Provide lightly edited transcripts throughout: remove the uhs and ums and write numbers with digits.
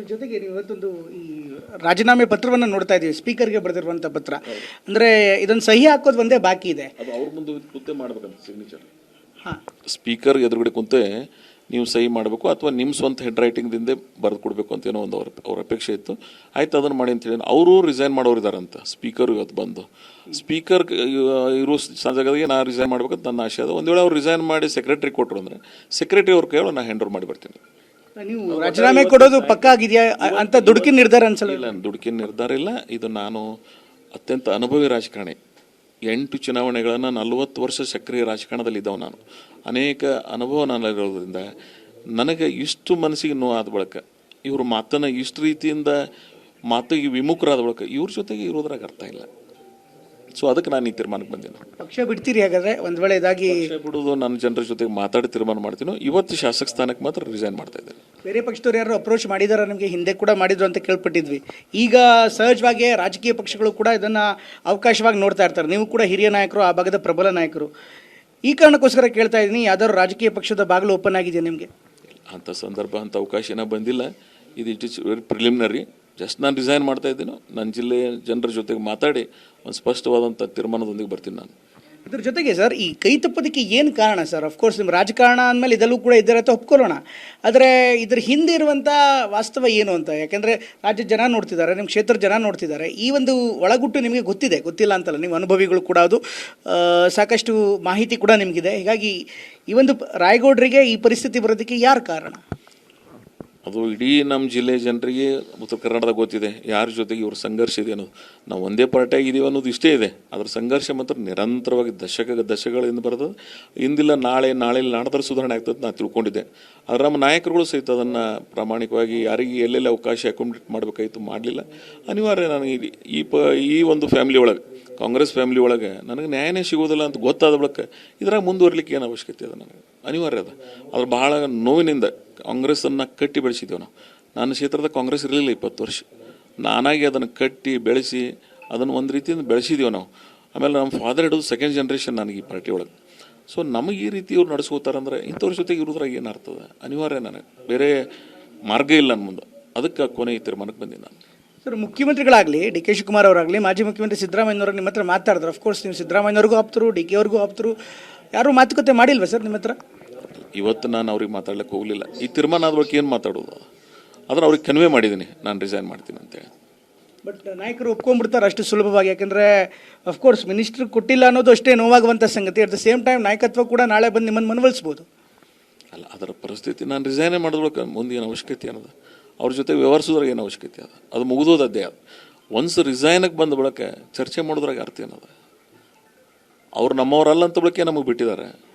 ಅದ್ರ ಜೊತೆಗೆ ನೀವು ಇವತ್ತೊಂದು ಈ ರಾಜೀನಾಮೆ ಪತ್ರವನ್ನು ನೋಡ್ತಾ ಇದ್ದೀವಿ, ಸ್ಪೀಕರ್ಗೆ ಬರೆದಿರುವಂಥ ಪತ್ರ. ಅಂದರೆ ಇದೊಂದು ಸಹಿ ಹಾಕೋದು ಒಂದೇ ಬಾಕಿ ಇದೆ. ಅದು ಅವ್ರ ಮುಂದೆ ಕೂತೆ ಮಾಡ್ಬೇಕಂತ ಸಿಗ್ನೇಚರ್. ಹಾಂ, ಸ್ಪೀಕರ್ ಎದುರುಗಡೆ ಕುಂತೆ ನೀವು ಸಹಿ ಮಾಡಬೇಕು ಅಥವಾ ನಿಮ್ಮ ಸ್ವಂತ ಹೆಡ್ ರೈಟಿಂಗ್ದಿಂದೇ ಬರೆದು ಕೊಡಬೇಕು ಅಂತ ಏನೋ ಒಂದು ಅವ್ರ ಅಪೇಕ್ಷೆ ಇತ್ತು. ಆಯ್ತು ಅದನ್ನು ಮಾಡಿ ಅಂತ ಹೇಳಿ ಅವರು ರಿಸೈನ್ ಮಾಡೋರಿದ್ದಾರಂತ. ಸ್ಪೀಕರ್ ಇವತ್ತು ಬಂದು ಸ್ಪೀಕರ್ ಇರೋ ಜಾಗದಾಗೆ ನಾ ರಿಸೈನ್ ಮಾಡ್ಬೇಕಂತ ನನ್ನ ಆಶೆ ಅದ. ಒಂದು ವೇಳೆ ಅವ್ರು ರಿಸೈನ್ ಮಾಡಿ ಸೆಕ್ರೆಟರಿ ಕೊಟ್ಟರು ಅಂದರೆ ಸೆಕ್ರೆಟರಿ ಅವ್ರ ಕೈಯೊಳಗೆ ನಾನು ಹ್ಯಾಂಡ್ ಓವರ್ ಮಾಡಿ ಬರ್ತೀನಿ. ನೀವು ರಾಜೀನಾಮೆ ಕೊಡೋದು ಪಕ್ಕ ಆಗಿದೆಯಾ ಅಂತ ದುಡುಕಿನ ನಿರ್ಧಾರ ಅನ್ಸಲ್ಲ? ಇಲ್ಲ, ದುಡುಕಿನ ನಿರ್ಧಾರ ಇಲ್ಲ. ಇದು ನಾನು ಅತ್ಯಂತ ಅನುಭವಿ ರಾಜಕಾರಣಿ. 8 ಚುನಾವಣೆಗಳನ್ನು 40 ವರ್ಷ ಸಕ್ರಿಯ ರಾಜಕಾರಣದಲ್ಲಿದ್ದವು ನಾನು. ಅನೇಕ ಅನುಭವ ನನ್ನಲ್ಲಿರೋದ್ರಿಂದ ನನಗೆ ಇಷ್ಟು ಮನಸ್ಸಿಗೆ ನೋವಾದ ಬಳಿಕ ಇವರು ಮಾತನ್ನು ಇಷ್ಟು ರೀತಿಯಿಂದ ಮಾತಿಗೆ ವಿಮುಖರಾದ ಬಳಿಕ ಇವ್ರ ಜೊತೆಗೆ ಇರೋದ್ರಾಗ ಅರ್ಥ ಇಲ್ಲ. ಸೊ ಅದಕ್ಕೆ ನಾನು ಈ ತೀರ್ಮಾನಕ್ಕೆ ಬಂದಿಲ್ಲ. ಪಕ್ಷ ಬಿಡ್ತೀರಿ ಹಾಗಾದ್ರೆ? ಒಂದು ವೇಳೆ ಇದಾಗಿ ಪಕ್ಷ ಬಿಡೋದು ನನ್ನ ಜನರ ಜೊತೆಗೆ ಮಾತಾಡಿ ತೀರ್ಮಾನ ಮಾಡ್ತೀನಿ. ಇವತ್ತು ಶಾಸಕ ಸ್ಥಾನಕ್ಕೆ ಮಾತ್ರ ರಿಸೈನ್ ಮಾಡ್ತಾ ಇದ್ದೇನೆ. ಬೇರೆ ಪಕ್ಷದವ್ರು ಯಾರು ಅಪ್ರೋಚ್ ಮಾಡಿದಾರ? ನಮಗೆ ಹಿಂದೆ ಕೂಡ ಮಾಡಿದ್ರು ಅಂತ ಕೇಳ್ಪಟ್ಟಿದ್ವಿ. ಈಗ ಸಹಜವಾಗಿ ರಾಜಕೀಯ ಪಕ್ಷಗಳು ಕೂಡ ಇದನ್ನು ಅವಕಾಶವಾಗಿ ನೋಡ್ತಾ ಇರ್ತಾರೆ. ನೀವು ಕೂಡ ಹಿರಿಯ ನಾಯಕರು, ಆ ಭಾಗದ ಪ್ರಬಲ ನಾಯಕರು. ಈ ಕಾರಣಕ್ಕೋಸ್ಕರ ಕೇಳ್ತಾ ಇದ್ದೀನಿ, ಯಾವ್ದಾದ್ರು ರಾಜಕೀಯ ಪಕ್ಷದ ಬಾಗಿಲು ಓಪನ್ ಆಗಿದೆ ನಿಮಗೆ? ಅಂಥ ಸಂದರ್ಭ, ಅಂಥ ಅವಕಾಶ ಏನೋ ಬಂದಿಲ್ಲ. It is very preliminary. Just ನಾನು ರಿಸೈನ್ ಮಾಡ್ತಾ ಇದ್ದೀನೋ, ನನ್ನ ಜಿಲ್ಲೆಯ ಜನರ ಜೊತೆಗೆ ಮಾತಾಡಿ ಒಂದು ಸ್ಪಷ್ಟವಾದಂಥ ತೀರ್ಮಾನದೊಂದಿಗೆ ಬರ್ತೀನಿ ನಾನು. ಇದ್ರ ಜೊತೆಗೆ ಸರ್, ಈ ಕೈ ತಪ್ಪೋದಕ್ಕೆ ಏನು ಕಾರಣ ಸರ್? ಅಫ್ಕೋರ್ಸ್ ನಿಮ್ಮ ರಾಜಕಾರಣ ಅಂದಮೇಲೆ ಇದೆಲ್ಲೂ ಕೂಡ ಇದ್ದಾರೆ ಅಂತ ಒಪ್ಕೊಳ್ಳೋಣ. ಆದರೆ ಇದ್ರ ಹಿಂದೆ ಇರುವಂಥ ವಾಸ್ತವ ಏನು ಅಂತ, ಯಾಕೆಂದರೆ ರಾಜ್ಯದ ಜನ ನೋಡ್ತಿದ್ದಾರೆ, ನಿಮ್ಮ ಕ್ಷೇತ್ರದ ಜನ ನೋಡ್ತಿದ್ದಾರೆ. ಈ ಒಂದು ಒಳಗುಟ್ಟು ನಿಮಗೆ ಗೊತ್ತಿದೆ, ಗೊತ್ತಿಲ್ಲ ಅಂತಲ್ಲ, ನೀವು ಅನುಭವಿಗಳು ಕೂಡ, ಅದು ಸಾಕಷ್ಟು ಮಾಹಿತಿ ಕೂಡ ನಿಮಗಿದೆ. ಹೀಗಾಗಿ ಈ ಒಂದು ರಾಯಗೌಡರಿಗೆ ಈ ಪರಿಸ್ಥಿತಿ ಬರೋದಕ್ಕೆ ಯಾರು ಕಾರಣ? ಅದು ಇಡೀ ನಮ್ಮ ಜಿಲ್ಲೆ ಜನರಿಗೆ ಉತ್ತರ ಕರ್ನಾಟಕದಾಗ ಗೊತ್ತಿದೆ ಯಾರ ಜೊತೆಗೆ ಇವ್ರ ಸಂಘರ್ಷ ಇದೆ ಅನ್ನೋದು. ನಾವು ಒಂದೇ ಪಾರ್ಟಿಯಾಗಿದ್ದೀವಿ ಅನ್ನೋದು ಇಷ್ಟೇ ಇದೆ. ಅದರ ಸಂಘರ್ಷ ಮಾತ್ರ ನಿರಂತರವಾಗಿ ದಶಕಗಳಿಂದ ಬರ್ತದೆ. ಇಂದಿಲ್ಲ ನಾಳೆ ನಾಡದ್ರ ಸುಧಾರಣೆ ಆಗ್ತದೆ ನಾನು ತಿಳ್ಕೊಂಡಿದ್ದೆ. ಆದರೆ ನಮ್ಮ ನಾಯಕರುಗಳು ಸಹಿತ ಅದನ್ನು ಪ್ರಾಮಾಣಿಕವಾಗಿ ಯಾರಿಗೆ ಎಲ್ಲೆಲ್ಲಿ ಅವಕಾಶ ಅಕೊಮಡೇಟ್ ಮಾಡಬೇಕಾಯಿತು ಮಾಡಲಿಲ್ಲ. ಅನಿವಾರ್ಯ ನನಗೆ ಈ ಒಂದು ಫ್ಯಾಮಿಲಿ ಒಳಗೆ, ಕಾಂಗ್ರೆಸ್ ಫ್ಯಾಮಿಲಿ ಒಳಗೆ ನನಗೆ ನ್ಯಾಯನೇ ಸಿಗೋದಿಲ್ಲ ಅಂತ ಗೊತ್ತಾದ ಬಳಿಕ ಇದ್ರಾಗ ಮುಂದುವರಲಿಕ್ಕೆ ಏನು ಅವಶ್ಯಕತೆ ಅದ? ನನಗೆ ಅನಿವಾರ್ಯ ಅದ. ಅದ್ರ ಬಹಳ ನೋವಿನಿಂದ ಕಾಂಗ್ರೆಸ್ಸನ್ನು ಕಟ್ಟಿ ಬೆಳೆಸಿದ್ದೇವೆ ನಾವು. ನನ್ನ ಕ್ಷೇತ್ರದ ಕಾಂಗ್ರೆಸ್ ಇರಲಿಲ್ಲ 20 ವರ್ಷ. ನಾನಾಗಿ ಅದನ್ನು ಕಟ್ಟಿ ಬೆಳೆಸಿ ಅದನ್ನು ಒಂದು ರೀತಿಯಿಂದ ಬೆಳೆಸಿದ್ದೀವಿ ನಾವು. ಆಮೇಲೆ ನಮ್ಮ ಫಾದರ್ ಹಿಡಿದು ಸೆಕೆಂಡ್ ಜನ್ರೇಷನ್ ನನಗೆ ಈ ಪಾರ್ಟಿ ಒಳಗೆ. ಸೊ ನಮಗೆ ಈ ರೀತಿ ಇವ್ರು ನಡೆಸ್ಕೋತಾರಂದ್ರೆ ಇಂಥವ್ರ ಜೊತೆಗೆ ಇರೋದ್ರಾಗ ಏನು ಅರ್ಥದ? ಅನಿವಾರ್ಯ, ನನಗೆ ಬೇರೆ ಮಾರ್ಗ ಇಲ್ಲ ನನ್ನ ಮುಂದೆ. ಅದಕ್ಕೆ ಕೊನೆ ಈ ತೀರ್ಮಾನಕ್ಕೆ ಬಂದಿನಿ ನಾನು. ಸರ್, ಮುಖ್ಯಮಂತ್ರಿಗಳಾಗಲಿ ಡಿ ಕೆ ಶಿವಕುಮಾರ್ ಅವರಾಗಲಿ, ಮಾಜಿ ಮುಖ್ಯಮಂತ್ರಿ ಸಿದ್ದರಾಮಯ್ಯನವರು ನಿಮ್ಮ ಹತ್ರ ಮಾತಾಡಿದ್ರು. ಅಫ್ಕೋರ್ಸ್ ನೀವು ಸಿದ್ದರಾಮಯ್ಯವ್ರಿಗೂ ಆಪ್ತರು, ಡಿ ಕೆ ಅವ್ರಿಗೂ ಆಪ್ತರು. ಯಾರೂ ಮಾತುಕತೆ ಮಾಡಿಲ್ವಾ ಸರ್ ನಿಮ್ಮ ಹತ್ರ? ಇವತ್ತು ನಾನು ಅವ್ರಿಗೆ ಮಾತಾಡ್ಲಿಕ್ಕೆ ಹೋಗಲಿಲ್ಲ. ಈ ತೀರ್ಮಾನ ಆದ ಬಗ್ಗೆ ಏನು ಮಾತಾಡೋದು? ಅದನ್ನು ಅವ್ರಿಗೆ ಕನ್ವೆ ಮಾಡಿದ್ದೀನಿ, ನಾನು ರಿಸೈನ್ ಮಾಡ್ತೀನಿ ಅಂತೇಳಿ. ಬಟ್ ನಾಯಕರು ಒಪ್ಕೊಂಡ್ಬಿಡ್ತಾರೆ ಅಷ್ಟು ಸುಲಭವಾಗಿ? ಯಾಕೆಂದರೆ ಅಫ್ಕೋರ್ಸ್ ಮಿನಿಸ್ಟ್ರ್ ಕೊಟ್ಟಿಲ್ಲ ಅನ್ನೋದು ಅಷ್ಟೇ ನೋವಾಗುವಂಥ ಸಂಗತಿ. ಅಟ್ ದ ಸೇಮ್ ಟೈಮ್ ನಾಯಕತ್ವ ಕೂಡ ನಾಳೆ ಬಂದು ನಿಮ್ಮನ್ನು ಮನವೊಲಿಸ್ಬೋದು. ಅಲ್ಲ, ಅದರ ಪರಿಸ್ಥಿತಿ ನಾನು ರಿಸೈನೇ ಮಾಡೋದ್ರೊಳಗೆ ಮುಂದೆ ಏನು ಅವಶ್ಯಕತೆ ಅನ್ನೋದು, ಅವ್ರ ಜೊತೆ ವ್ಯವಹರಿಸೋದ್ರಾಗ ಏನು ಅವಶ್ಯಕತೆ ಅದ? ಅದು ಮುಗಿದೋದದ್ದೇ ಅದು. ಒನ್ಸ್ ರಿಸೈನಿಗೆ ಬಂದ ಬಳಕೆ ಚರ್ಚೆ ಮಾಡೋದ್ರಾಗ ಅರ್ಥ ಏನದ? ಅವ್ರು ನಮ್ಮವರಲ್ಲ ಅಂತ ಬಳಕೆ ನಮಗೆ ಬಿಟ್ಟಿದ್ದಾರೆ.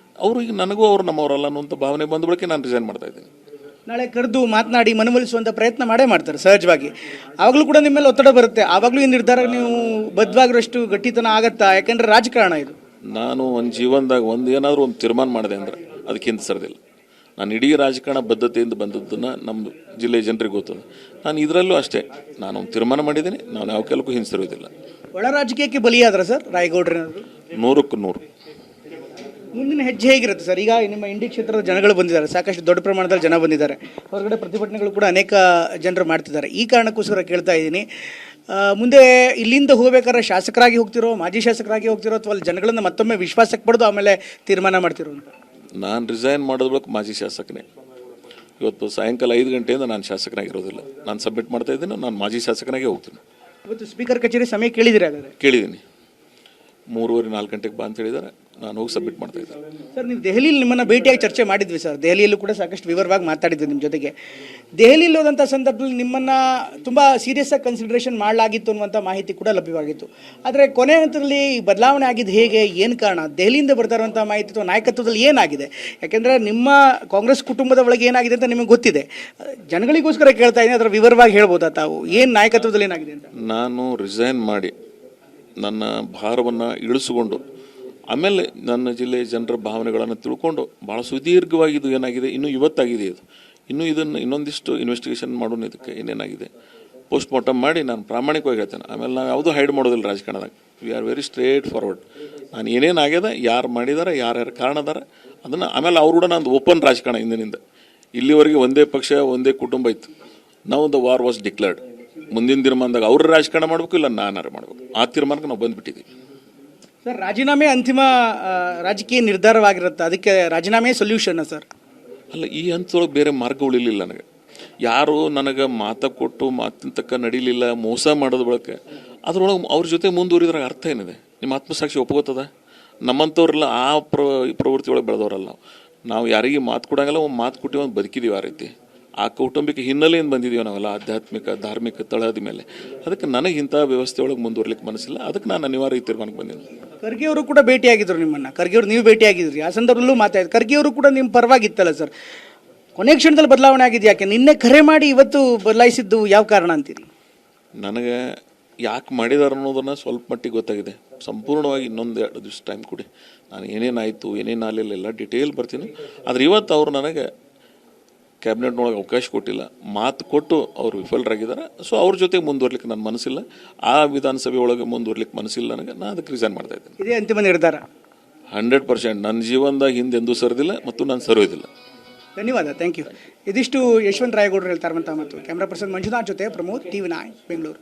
ಅವರು ಈಗ ನನಗೂ ಅವ್ರು ನಮ್ಮವರಲ್ಲ ಅನ್ನುವಂಥ ಭಾವನೆ ಬಂದ ಬಳಕೆ ನಾನು ರಿಸೈನ್ ಮಾಡ್ತಾ ಇದ್ದೀನಿ. ನಾಳೆ ಕರೆದು ಮಾತನಾಡಿ ಮನವೊಲಿಸುವಂಥ ಪ್ರಯತ್ನ ಮಾಡೇ ಮಾಡ್ತಾರೆ ಸಹಜವಾಗಿ. ಆವಾಗಲೂ ಕೂಡ ನಿಮ್ಮ ಮೇಲೆ ಒತ್ತಡ ಬರುತ್ತೆ. ಆವಾಗಲೂ ಈ ನಿರ್ಧಾರ ನೀವು ಬದ್ಧವಾಗಿರೋಷ್ಟು ಗಟ್ಟಿತನ ಆಗತ್ತಾ? ಯಾಕೆಂದರೆ ರಾಜಕಾರಣ ಇದು. ನಾನು ಒಂದು ಜೀವನದಾಗ ಏನಾದರೂ ಒಂದು ತೀರ್ಮಾನ ಮಾಡಿದೆ ಅಂದರೆ ಅದಕ್ಕಿಂತ ಸರದಿಲ್ಲ. ನಾನು ಇಡೀ ರಾಜಕಾರಣ ಬದ್ಧತೆಯಿಂದ ಬಂದದ್ದನ್ನು ನಮ್ಮ ಜಿಲ್ಲೆಯ ಜನರಿಗೆ ಗೊತ್ತದ. ನಾನು ಇದರಲ್ಲೂ ಅಷ್ಟೇ, ನಾನು ಒಂದು ತೀರ್ಮಾನ ಮಾಡಿದ್ದೀನಿ. ನಾನು ಯಾವ ಕೆಲಕ್ಕೂ ಹಿಂಸರಿಯೋದಿಲ್ಲ. ಒಳ ರಾಜಕೀಯಕ್ಕೆ ಬಲಿಯಾದ್ರ ಸರ್ ರಾಯಗೌಡ್ರೇನಾದ್ರು? 100ಕ್ಕೆ 100. ಮುಂದಿನ ಹೆಜ್ಜೆ ಹೇಗಿರುತ್ತೆ ಸರ್? ಈಗ ನಿಮ್ಮ ಇಂಡಿ ಕ್ಷೇತ್ರದ ಜನಗಳು ಬಂದಿದ್ದಾರೆ, ಸಾಕಷ್ಟು ದೊಡ್ಡ ಪ್ರಮಾಣದಲ್ಲಿ ಜನ ಬಂದಿದ್ದಾರೆ. ಹೊರಗಡೆ ಪ್ರತಿಭಟನೆಗಳು ಕೂಡ ಅನೇಕ ಜನರು ಮಾಡ್ತಿದ್ದಾರೆ. ಈ ಕಾರಣಕ್ಕೋಸ್ಕರ ಕೇಳ್ತಾ ಇದ್ದೀನಿ, ಮುಂದೆ ಇಲ್ಲಿಂದ ಹೋಗ್ಬೇಕಾದ್ರೆ ಶಾಸಕರಾಗಿ ಹೋಗ್ತಿರೋ, ಮಾಜಿ ಶಾಸಕರಾಗಿ ಹೋಗ್ತಿರೋ, ಅಥವಾ ಅಲ್ಲಿ ಜನಗಳನ್ನು ಮತ್ತೊಮ್ಮೆ ವಿಶ್ವಾಸಕ್ಕೆ ಪಡೆದು ಆಮೇಲೆ ತೀರ್ಮಾನ ಮಾಡ್ತಿರೋ ಅಂತ? ನಾನು ರಿಸೈನ್ ಮಾಡೋದ್ ಬಳಿಕ ಮಾಜಿ ಶಾಸಕನೇ. ಇವತ್ತು ಸಾಯಂಕಾಲ 5 ಗಂಟೆಯಿಂದ ನಾನು ಶಾಸಕನಾಗಿರೋದಿಲ್ಲ. ನಾನು ಸಬ್ಮಿಟ್ ಮಾಡ್ತಾ ಇದ್ದೀನಿ, ನಾನು ಮಾಜಿ ಶಾಸಕನಾಗೆ ಹೋಗ್ತೀನಿ. ಇವತ್ತು ಸ್ಪೀಕರ್ ಕಚೇರಿ ಸಮಯ ಕೇಳಿದಿರಿ? ಹಾಗಾದರೆ ಕೇಳಿದ್ದೀನಿ. 3:30-4 ಗಂಟೆಗೆ ಬಾ ಅಂತ ಹೇಳಿದ್ದಾರೆ. ನಾನು ಹೋಗಿ ಸಬ್ಮಿಟ್ ಮಾಡ್ತಾ ಇದ್ದೆ. ಸರ್, ನೀವು ದೆಹಲಿಯಲ್ಲಿ ನಿಮ್ಮನ್ನು ಭೇಟಿಯಾಗಿ ಚರ್ಚೆ ಮಾಡಿದ್ವಿ ಸರ್. ದೆಹಲಿಯಲ್ಲೂ ಕೂಡ ಸಾಕಷ್ಟು ವಿವರವಾಗಿ ಮಾತಾಡಿದ್ವಿ ನಿಮ್ಮ ಜೊತೆಗೆ. ದೆಹಲಿಯಲ್ಲಿ ಹೋದಂಥ ಸಂದರ್ಭದಲ್ಲಿ ನಿಮ್ಮನ್ನು ತುಂಬ ಸೀರಿಯಸ್ ಆಗಿ ಕನ್ಸಿಡರೇಷನ್ ಮಾಡಲಾಗಿತ್ತು ಅನ್ನುವಂಥ ಮಾಹಿತಿ ಕೂಡ ಲಭ್ಯವಾಗಿತ್ತು. ಆದರೆ ಕೊನೆ ಹಂತದಲ್ಲಿ ಬದಲಾವಣೆ ಆಗಿದ್ದು ಹೇಗೆ, ಏನು ಕಾರಣ? ದೆಹಲಿಯಿಂದ ಬರ್ತಾ ಇರುವಂಥ ಮಾಹಿತಿ ಅಥವಾ ನಾಯಕತ್ವದಲ್ಲಿ ಏನಾಗಿದೆ? ಯಾಕೆಂದರೆ ನಿಮ್ಮ ಕಾಂಗ್ರೆಸ್ ಕುಟುಂಬದ ಒಳಗೆ ಏನಾಗಿದೆ ಅಂತ ನಿಮಗೆ ಗೊತ್ತಿದೆ. ಜನಗಳಿಗೋಸ್ಕರ ಕೇಳ್ತಾ ಇದ್ದೀನಿ, ಅದರ ವಿವರವಾಗಿ ಹೇಳ್ಬೋದಾ ತಾವು? ಏನು ನಾಯಕತ್ವದಲ್ಲಿ ಏನಾಗಿದೆ ಅಂತ? ನಾನು ರಿಸೈನ್ ಮಾಡಿ ನನ್ನ ಭಾರವನ್ನು ಇಳಿಸಿಕೊಂಡು ಆಮೇಲೆ ನನ್ನ ಜಿಲ್ಲೆಯ ಜನರ ಭಾವನೆಗಳನ್ನು ತಿಳ್ಕೊಂಡು ಭಾಳ ಸುದೀರ್ಘವಾಗಿ ಇದು ಏನಾಗಿದೆ, ಇನ್ನೂ ಇವತ್ತಾಗಿದೆ ಇದು, ಇನ್ನೂ ಇದನ್ನು ಇನ್ನೊಂದಿಷ್ಟು ಇನ್ವೆಸ್ಟಿಗೇಷನ್ ಮಾಡೋಣ. ಇದಕ್ಕೆ ಏನೇನಾಗಿದೆ ಪೋಸ್ಟ್ ಮಾರ್ಟಮ್ ಮಾಡಿ ನಾನು ಪ್ರಾಮಾಣಿಕವಾಗಿ ಹೇಳ್ತೇನೆ. ಆಮೇಲೆ ನಾವು ಯಾವುದೂ ಹೈಡ್ ಮಾಡೋದಿಲ್ಲ ರಾಜಕಾರಣದಾಗ. We are very straightforward. ನಾನು ಏನೇನಾಗ್ಯದ, ಯಾರು ಮಾಡಿದಾರೆ, ಯಾರ್ಯಾರು ಕಾರಣ ಅದಾರ ಅದನ್ನು ಆಮೇಲೆ ಅವ್ರು ಕೂಡ ನಂದು ಓಪನ್ ರಾಜಕಾರಣ. ಇಂದಿನಿಂದ ಇಲ್ಲಿವರೆಗೆ ಒಂದೇ ಪಕ್ಷ ಒಂದೇ ಕುಟುಂಬ ಇತ್ತು. ನಾವು ದ ವಾರ್ ವಾಸ್ ಡಿಕ್ಲೇರ್ಡ್. ಮುಂದಿನ ತೀರ್ಮಾನದಾಗ ಅವ್ರ ರಾಜಕಾರಣ ಮಾಡಬೇಕು, ಇಲ್ಲ ನಾನಾರು ಮಾಡಬೇಕು, ಆ ತೀರ್ಮಾನಕ್ಕೆ ನಾವು ಬಂದುಬಿಟ್ಟಿದ್ದೀವಿ. ಸರ್, ರಾಜೀನಾಮೆ ಅಂತಿಮ ರಾಜಕೀಯ ನಿರ್ಧಾರವಾಗಿರುತ್ತೆ, ಅದಕ್ಕೆ ರಾಜೀನಾಮೆ ಸೊಲ್ಯೂಷನ್ ಸರ್? ಅಲ್ಲ, ಈ ಹಂತದೊಳಗೆ ಬೇರೆ ಮಾರ್ಗ ಉಳಿಲಿಲ್ಲ ನನಗೆ. ಯಾರು ನನಗೆ ಮಾತು ಮಾತಿನ ತಕ್ಕ ನಡೀಲಿಲ್ಲ, ಮೋಸ ಮಾಡೋದ ಬಳಕೆ ಅದ್ರೊಳಗೆ ಅವ್ರ ಜೊತೆ ಮುಂದುವರಿದ್ರಾಗ ಅರ್ಥ ಏನಿದೆ? ನಿಮ್ಮ ಆತ್ಮಸಾಕ್ಷಿ ಒಪ್ಕೋತದ? ನಮ್ಮಂಥವ್ರೆಲ್ಲ ಆ ಪ್ರವೃತ್ತಿ ಒಳಗೆ ಬೆಳೆದವರಲ್ಲ ನಾವು. ಯಾರಿಗೆ ಮಾತು ಕೊಡಂಗಿಲ್ಲ, ಒಂದು ಮಾತು ಕೊಟ್ಟು ಒಂದು ಬದುಕಿದೀವಿ. ಆ ರೀತಿ ಆ ಕೌಟುಂಬಿಕ ಹಿನ್ನೆಲೆಯಿಂದ ಬಂದಿದ್ದೀವಿ ನಾವೆಲ್ಲ, ಆಧ್ಯಾತ್ಮಿಕ ಧಾರ್ಮಿಕ ತಳಹದಿ ಮೇಲೆ. ಅದಕ್ಕೆ ನನಗೆ ಇಂಥ ವ್ಯವಸ್ಥೆ ಒಳಗೆ ಮುಂದುವರ್ಲಿಕ್ಕೆ ಮನಸ್ಸಿಲ್ಲ. ಅದಕ್ಕೆ ನಾನು ಅನಿವಾರ್ಯ ತೀರ್ಮಾನಕ್ಕೆ ಬಂದಿದ್ದೀನಿ. ಖರ್ಗೆ ಅವರು ಕೂಡ ಭೇಟಿಯಾಗಿದ್ರು ನಿಮ್ಮನ್ನು, ಖರ್ಗೆ ಅವರು ನೀವು ಭೇಟಿಯಾಗಿದ್ರಿ, ಆ ಸಂದರ್ಭದಲ್ಲೂ ಮಾತಾಡಿದ್ರು. ಖರ್ಗೆ ಅವರು ಕೂಡ ನಿಮ್ಮ ಪರವಾಗಿತ್ತಲ್ಲ ಸರ್? ಕೊನೆ ಕ್ಷಣದಲ್ಲಿ ಬದಲಾವಣೆ ಆಗಿದೆ ಯಾಕೆ? ನಿನ್ನೆ ಕರೆ ಮಾಡಿ ಇವತ್ತು ಬದಲಾಯಿಸಿದ್ದು ಯಾವ ಕಾರಣ ಅಂತೀರಿ? ನನಗೆ ಯಾಕೆ ಮಾಡಿದಾರೆ ಅನ್ನೋದನ್ನು ಸ್ವಲ್ಪ ಮಟ್ಟಿಗೆ ಗೊತ್ತಾಗಿದೆ. ಸಂಪೂರ್ಣವಾಗಿ ಇನ್ನೊಂದು 2 ದಿವಸ ಟೈಮ್ ಕೊಡಿ, ನಾನು ಏನೇನಾಯಿತು ಏನೇನಾಗಲಿಲ್ಲ ಎಲ್ಲ ಡಿಟೇಲ್ ಬರ್ತೀನಿ. ಆದರೆ ಇವತ್ತು ಅವರು ನನಗೆ ಕ್ಯಾಬಿನೆಟ್ನೊಳಗೆ ಅವಕಾಶ ಕೊಟ್ಟಿಲ್ಲ, ಮಾತು ಕೊಟ್ಟು ಅವರು ವಿಫಲರಾಗಿದ್ದಾರೆ. ಸೊ ಅವ್ರ ಜೊತೆಗೆ ಮುಂದುವರ್ಲಿಕ್ಕೆ ನನ್ನ ಮನಸ್ಸಿಲ್ಲ, ಆ ವಿಧಾನಸಭೆ ಒಳಗೆ ಮುಂದುವರ್ಲಿಕ್ಕೆ ಮನಸ್ಸಿಲ್ಲ ನನಗೆ. ನಾನು ಅದಕ್ಕೆ ರಿಸೈನ್ ಮಾಡ್ತಾ ಇದ್ದೀನಿ. ಇದೇ ಅಂತಿಮ ನಿರ್ಧಾರ? 100%. ನನ್ನ ಜೀವನದಾಗ ಹಿಂದೆಂದೂ ಸರಿದಿಲ್ಲ ಮತ್ತು ನಾನು ಸರೋದಿಲ್ಲ. ಧನ್ಯವಾದ, ಥ್ಯಾಂಕ್ ಯು. ಇದಿಷ್ಟು ಯಶವಂತ ರಾಯಗೌಡರು ಹೇಳ್ತಾ ಇರುವಂಥ ಮಾತು. ಕ್ಯಾಮ್ರಾ ಪರ್ಸನ್ ಮಂಜುನಾಥ್ ಜೊತೆ ಪ್ರಮೋದ್, TV9 ಬೆಂಗಳೂರು.